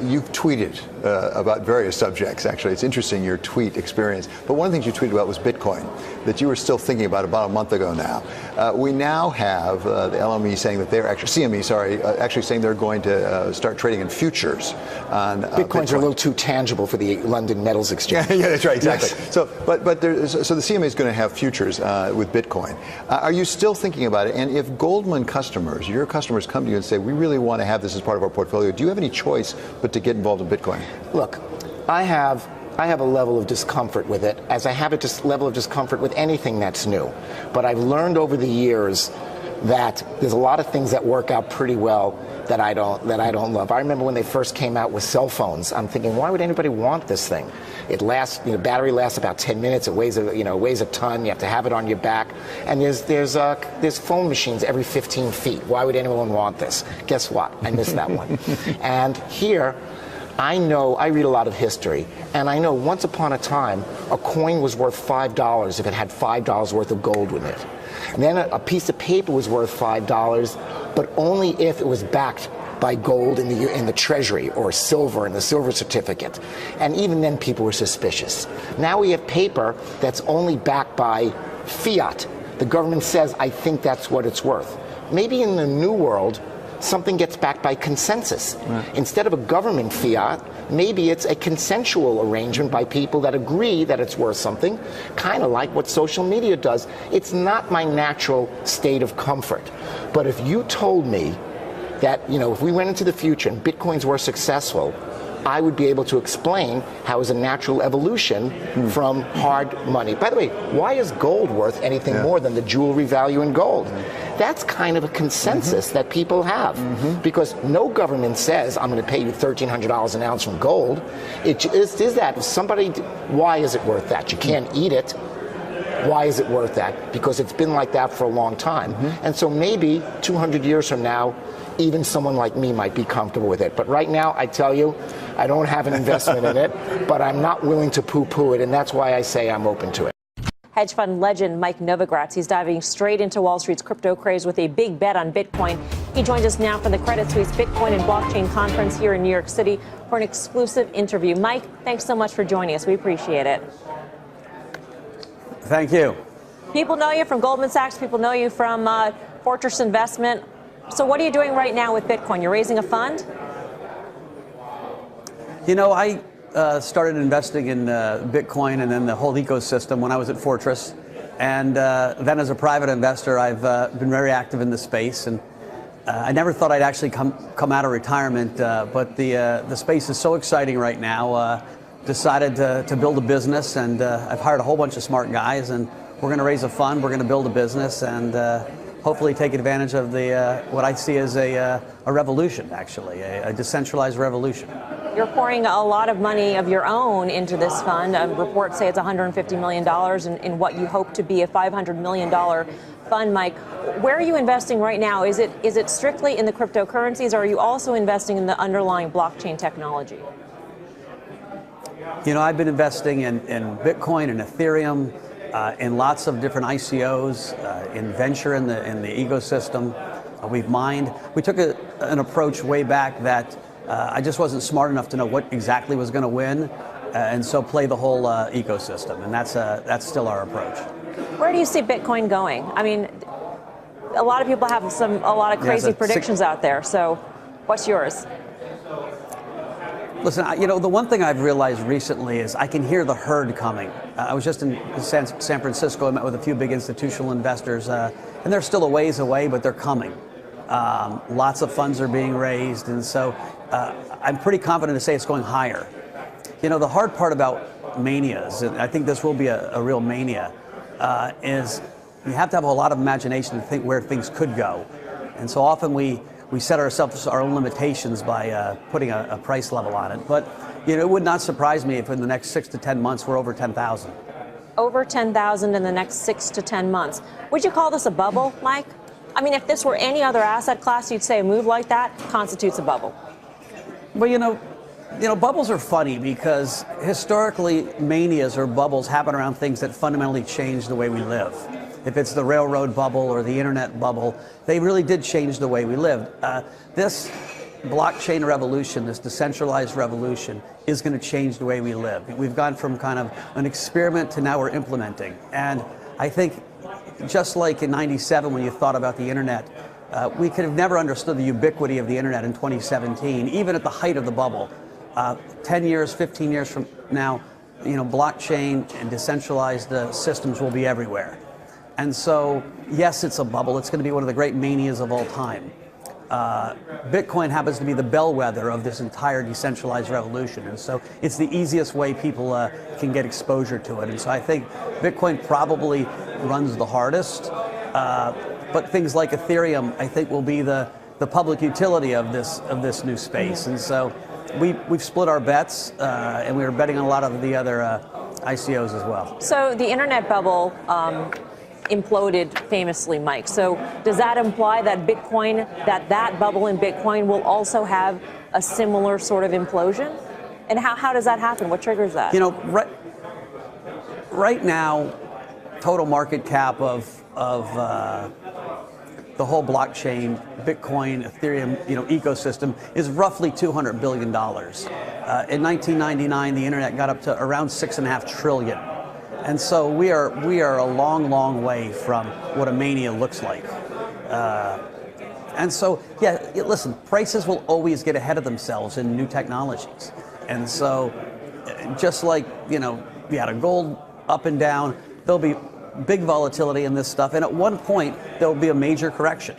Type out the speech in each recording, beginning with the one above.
You've tweeted about various subjects, actually. It's interesting, your tweet experience. But one of the things you tweeted about was Bitcoin, that you were still thinking about a month ago now. We now have the LME saying that they're actually, CME, sorry, actually saying they're going to start trading in futures on Bitcoins are a little too tangible for the London Metals Exchange. Yeah, that's right, exactly. Yes. So the CME is going to have futures with Bitcoin. Are you still thinking about it? And if Goldman customers, your customers, come to you and say, we really want to have this as part of our portfolio, do you have any choice but to get involved in Bitcoin? Look, I have a level of discomfort with it, as I have a level of discomfort with anything that's new. But I've learned over the years that there's a lot of things that work out pretty well that I don't love. I remember when they first came out with cell phones. I'm thinking, why would anybody want this thing? It lasts, battery lasts about 10 minutes. It weighs a ton. You have to have it on your back. And there's phone machines every 15 feet. Why would anyone want this? Guess what? I missed that one. And here, I read a lot of history, and I know once upon a time, a coin was worth $5 if it had $5 worth of gold with it. And then a piece of paper was worth $5, but only if it was backed by gold in the treasury, or silver in the silver certificate. And even then people were suspicious. Now we have paper that's only backed by fiat. The government says, I think that's what it's worth. Maybe in the new world, something gets backed by consensus. Right. Instead of a government fiat, maybe it's a consensual arrangement by people that agree that it's worth something, kind of like what social media does. It's not my natural state of comfort. But if you told me that, if we went into the future and Bitcoins were successful, I would be able to explain how it's a natural evolution from hard money. By the way, why is gold worth anything more than the jewelry value in gold? That's kind of a consensus that people have, because no government says, I'm going to pay you $1,300 an ounce from gold. It is that. Why is it worth that? You can't eat it. Why is it worth that? Because it's been like that for a long time. And so maybe 200 years from now, even someone like me might be comfortable with it. But right now, I tell you, I don't have an investment in it, but I'm not willing to poo-poo it, and that's why I say I'm open to it. Hedge fund legend Mike Novogratz, he's diving straight into Wall Street's crypto craze with a big bet on Bitcoin. He joins us now for the Credit Suisse Bitcoin and Blockchain Conference here in New York City for an exclusive interview. Mike, thanks so much for joining us. We appreciate it. Thank you. People know you from Goldman Sachs. People know you from Fortress Investment. So what are you doing right now with Bitcoin? You're raising a fund? I started investing in Bitcoin and then the whole ecosystem when I was at Fortress. And then as a private investor, I've been very active in the space. And I never thought I'd actually come out of retirement. But the space is so exciting right now. Decided to build a business, and I've hired a whole bunch of smart guys. And we're going to raise a fund. We're going to build a business. And hopefully take advantage of what I see as a revolution, actually, a decentralized revolution. You're pouring a lot of money of your own into this fund. Reports say it's $150 million in what you hope to be a $500 million fund, Mike. Where are you investing right now? Is it strictly in the cryptocurrencies, or are you also investing in the underlying blockchain technology? I've been investing in Bitcoin and Ethereum, in lots of different ICOs, in venture in the ecosystem. We've mined. We took an approach way back that I just wasn't smart enough to know what exactly was going to win, and so play the whole ecosystem, and that's still our approach. Where do you see Bitcoin going? I mean, a lot of people have a lot of crazy predictions out there. So, what's yours? Listen, the one thing I've realized recently is I can hear the herd coming. I was just in San Francisco. I met with a few big institutional investors, and they're still a ways away, but they're coming. Lots of funds are being raised, and so I'm pretty confident to say it's going higher. The hard part about manias, and I think this will be a real mania, is you have to have a lot of imagination to think where things could go. And so often we set ourselves our own limitations by putting a price level on it. But it would not surprise me if in the next 6 to 10 months we're over 10,000. Over 10,000 in the next 6 to 10 months. Would you call this a bubble, Mike? I mean, if this were any other asset class, you'd say a move like that constitutes a bubble. Well, bubbles are funny because historically manias or bubbles happen around things that fundamentally change the way we live. If it's the railroad bubble or the internet bubble, they really did change the way we lived. This blockchain revolution, this decentralized revolution, is going to change the way we live. We've gone from kind of an experiment to now we're implementing. And I think just like in '97 when you thought about the internet, we could have never understood the ubiquity of the internet in 2017, even at the height of the bubble. 10 years, 15 years from now, blockchain and decentralized systems will be everywhere. And so, yes, it's a bubble. It's going to be one of the great manias of all time. Bitcoin happens to be the bellwether of this entire decentralized revolution. And so it's the easiest way people can get exposure to it. And so I think Bitcoin probably runs the hardest. But things like Ethereum, I think, will be the public utility of this new space. And so we've split our bets, and we were betting on a lot of the other ICOs as well. So the internet bubble imploded famously, Mike. So does that imply that Bitcoin, that bubble in Bitcoin will also have a similar sort of implosion? And how does that happen? What triggers that? Right now, total market cap of the whole blockchain, Bitcoin, Ethereum, ecosystem is roughly $200 billion. In 1999, the internet got up to around $6.5 trillion. And so we are a long, long way from what a mania looks like. And so, listen, prices will always get ahead of themselves in new technologies. And so, just like, we had a gold up and down, there'll be big volatility in this stuff. And at one point, there'll be a major correction.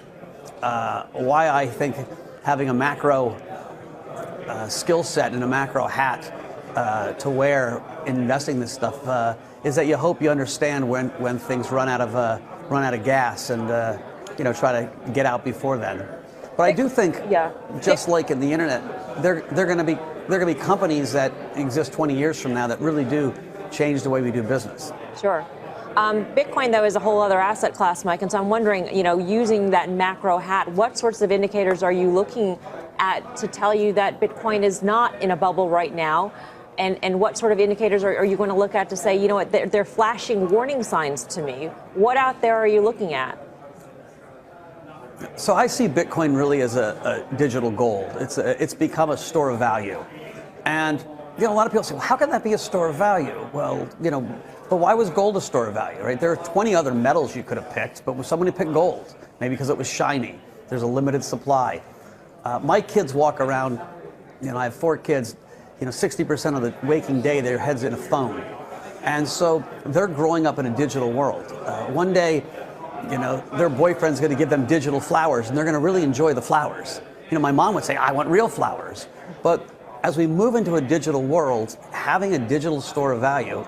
Why I think having a macro skill set and a macro hat to wear in investing this stuff is that you hope you understand when things run out of gas and try to get out before then. But I do think, just like in the internet, they're going to be companies that exist 20 years from now that really do change the way we do business. Sure. Bitcoin, though, is a whole other asset class, Mike. And so I'm wondering, using that macro hat, what sorts of indicators are you looking at to tell you that Bitcoin is not in a bubble right now? And what sort of indicators are you going to look at to say, you know what, they're flashing warning signs to me? What out there are you looking at? So I see Bitcoin really as a digital gold. It's become a store of value. And a lot of people say, well, how can that be a store of value? Well, but why was gold a store of value, right? There are 20 other metals you could have picked, but somebody picked gold, maybe because it was shiny. There's a limited supply. My kids walk around, I have 4 kids, 60% of the waking day, their head's in a phone. And so they're growing up in a digital world. One day, their boyfriend's going to give them digital flowers, and they're going to really enjoy the flowers. My mom would say, I want real flowers. But as we move into a digital world, having a digital store of value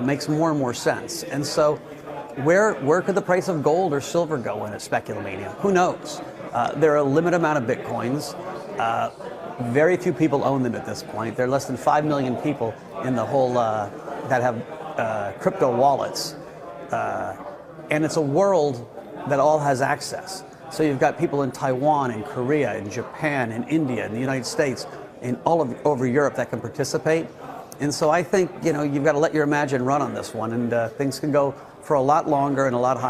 makes more and more sense. And so where could the price of gold or silver go in a speculomania? Who knows? There are a limited amount of Bitcoins. Very few people own them at this point. There are less than 5 million people in the whole that have crypto wallets. And it's a world that all has access. So you've got people in Taiwan, in Korea, in Japan, in India, in the United States, in over Europe that can participate. And so I think, you've got to let your imagine run on this one, and things can go for a lot longer and a lot higher.